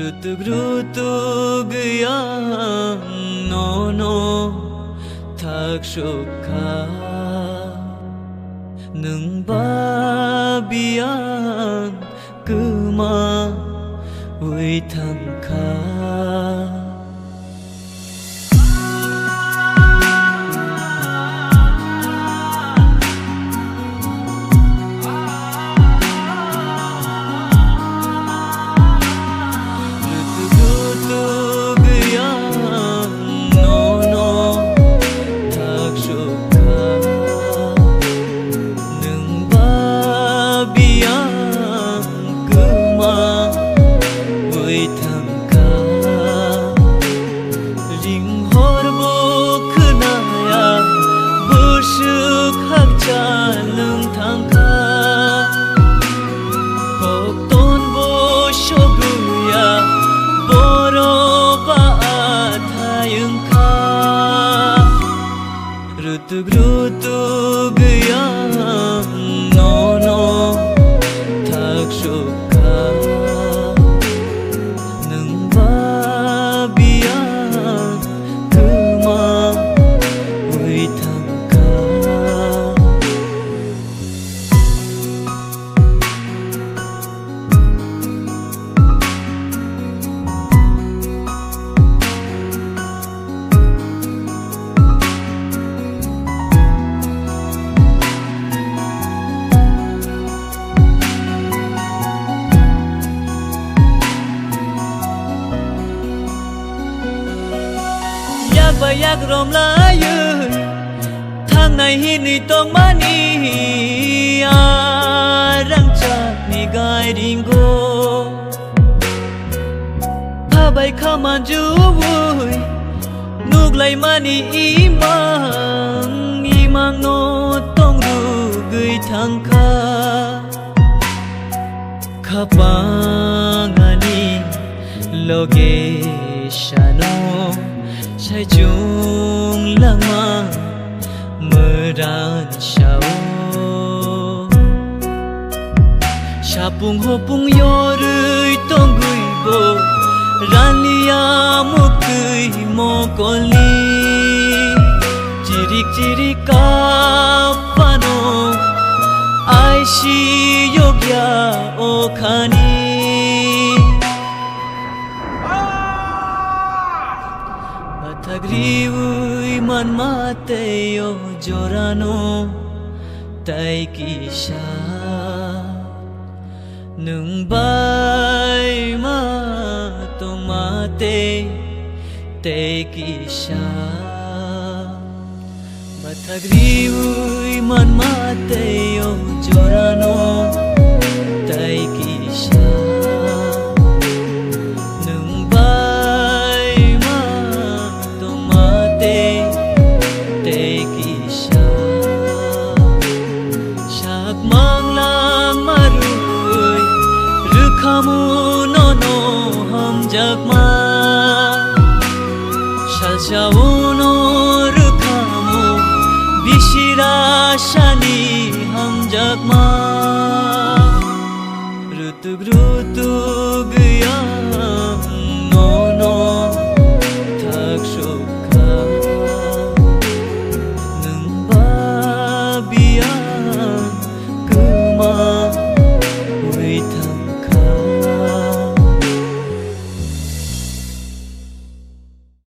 Rutug yang nono thak shukha nung babiang kuma ui thang kha Rutug yang nono thak shukha nung babiang kuma ui thang kha Yak rom la yun thang này hi ni tong mani rang chat ni gai ringo pha bai khaman ju vui nuk lai mani imang no tong ru gui thang kha khapangani loge shano Chai chung lama meran shao Shapung hopung yorui tong gui bo Ranlia mukui mo koli Cirik kapano Aishi yogya o khani Thagriui man mate yo jorano tai kisha nung bai ma to mate te kisha Thagriui man mate yo jorano tai kisha Kamu nono ham jagma Shalshauno rukamu Bishira shani ham jagma Rutug yang